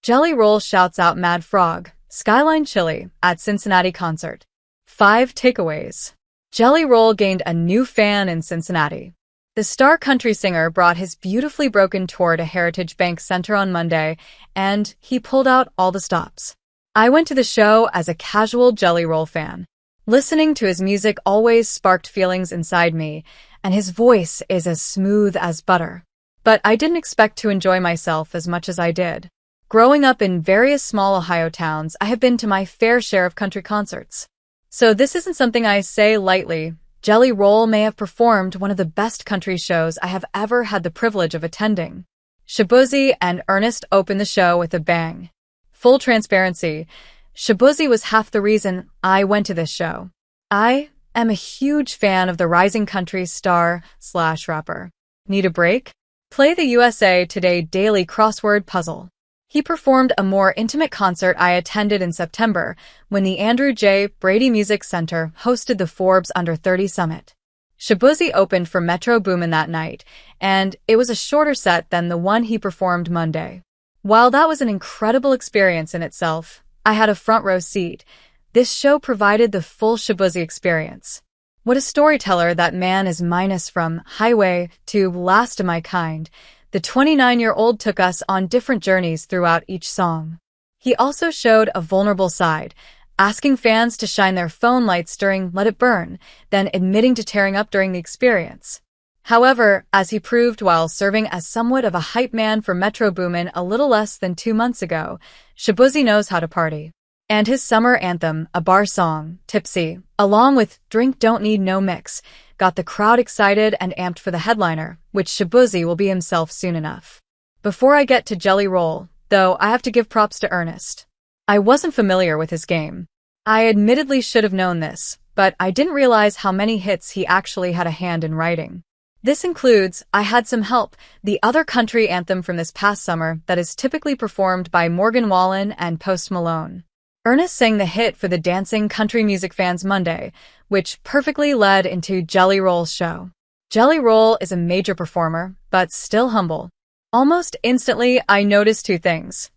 Jelly Roll shouts out Mad Frog, Skyline Chili, at Cincinnati concert. 5 takeaways. Jelly Roll gained a new fan in Cincinnati. The star country singer brought his beautifully broken tour to Heritage Bank Center on Monday, and he pulled out all the stops. I went to the show as a casual Jelly Roll fan. Listening to his music always sparked feelings inside me, and his voice is as smooth as butter. But I didn't expect to enjoy myself as much as I did. Growing up in various small Ohio towns, I have been to my fair share of country concerts. So this isn't something I say lightly. Jelly Roll may have performed one of the best country shows I have ever had the privilege of attending. Shaboozey and Ernest opened the show with a bang. Full transparency, Shaboozey was half the reason I went to this show. I am a huge fan of the rising country star/rapper. Need a break? Play the USA Today Daily Crossword Puzzle. He performed a more intimate concert I attended in September when the Andrew J. Brady Music Center hosted the Forbes Under 30 Summit. Shaboozey opened for Metro Boomin that night, and it was a shorter set than the one he performed Monday. While that was an incredible experience in itself, I had a front row seat. This show provided the full Shaboozey experience. What a storyteller that man is. Minus from Highway to Last of My Kind, the 29-year-old took us on different journeys throughout each song. He also showed a vulnerable side, asking fans to shine their phone lights during Let It Burn, then admitting to tearing up during the experience. However, as he proved while serving as somewhat of a hype man for Metro Boomin a little less than 2 months ago, Shaboozey knows how to party. And his summer anthem, a bar song, Tipsy, along with Drink Don't Need No Mix, got the crowd excited and amped for the headliner, which Shaboozey will be himself soon enough. Before I get to Jelly Roll, though, I have to give props to Ernest. I wasn't familiar with his game. I admittedly should have known this, but I didn't realize how many hits he actually had a hand in writing. This includes I Had Some Help, the other country anthem from this past summer that is typically performed by Morgan Wallen and Post Malone. Ernest sang the hit for the dancing country music fans Monday, which perfectly led into Jelly Roll's show. Jelly Roll is a major performer, but still humble. Almost instantly, I noticed 2 things.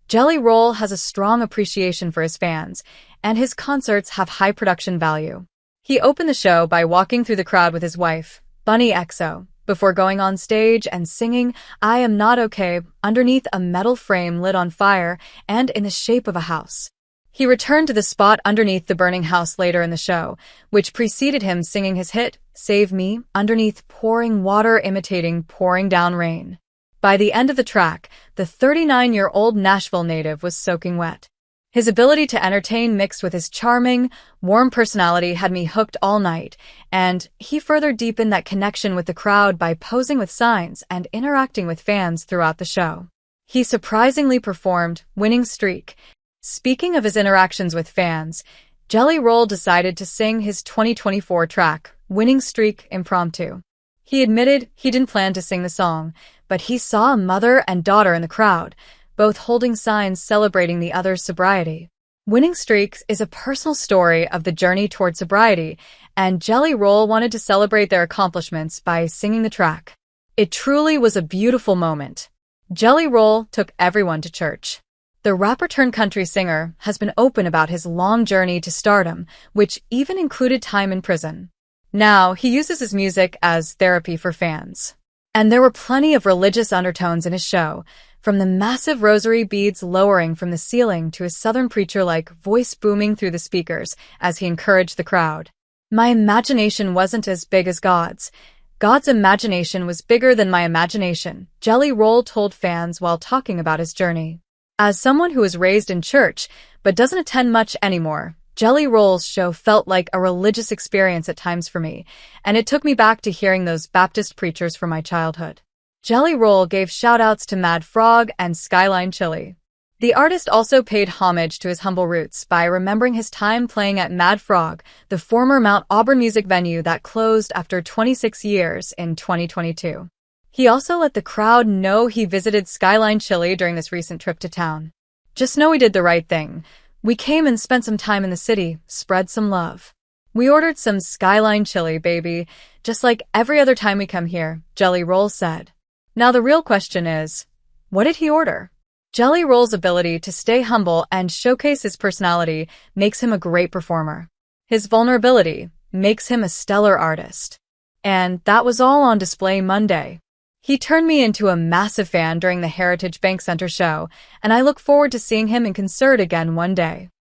Jelly Roll has a strong appreciation for his fans, and his concerts have high production value. He opened the show by walking through the crowd with his wife, Bunny XO, before going on stage and singing I Am Not Okay underneath a metal frame lit on fire and in the shape of a house. He returned to the spot underneath the burning house later in the show, which preceded him singing his hit, Save Me, underneath pouring water imitating pouring down rain. By the end of the track, the 39-year-old Nashville native was soaking wet. His ability to entertain mixed with his charming, warm personality had me hooked all night, and he further deepened that connection with the crowd by posing with signs and interacting with fans throughout the show. He surprisingly performed Winning Streak. Speaking of his interactions with fans, Jelly Roll decided to sing his 2024 track, Winning Streak, impromptu. He admitted he didn't plan to sing the song, but he saw a mother and daughter in the crowd, both holding signs celebrating the other's sobriety. Winning Streaks is a personal story of the journey toward sobriety, and Jelly Roll wanted to celebrate their accomplishments by singing the track. It truly was a beautiful moment. Jelly Roll took everyone to church. The rapper-turned-country singer has been open about his long journey to stardom, which even included time in prison. Now, he uses his music as therapy for fans. And there were plenty of religious undertones in his show, from the massive rosary beads lowering from the ceiling to his southern preacher-like voice booming through the speakers as he encouraged the crowd. My imagination wasn't as big as God's. God's imagination was bigger than my imagination, Jelly Roll told fans while talking about his journey. As someone who was raised in church but doesn't attend much anymore, Jelly Roll's show felt like a religious experience at times for me, and it took me back to hearing those Baptist preachers from my childhood. Jelly Roll gave shout-outs to Mad Frog and Skyline Chili. The artist also paid homage to his humble roots by remembering his time playing at Mad Frog, the former Mount Auburn music venue that closed after 26 years in 2022. He also let the crowd know he visited Skyline Chili during this recent trip to town. Just know we did the right thing. We came and spent some time in the city, spread some love. We ordered some Skyline Chili, baby, just like every other time we come here, Jelly Roll said. Now the real question is, what did he order? Jelly Roll's ability to stay humble and showcase his personality makes him a great performer. His vulnerability makes him a stellar artist. And that was all on display Monday. He turned me into a massive fan during the Heritage Bank Center show, and I look forward to seeing him in concert again one day.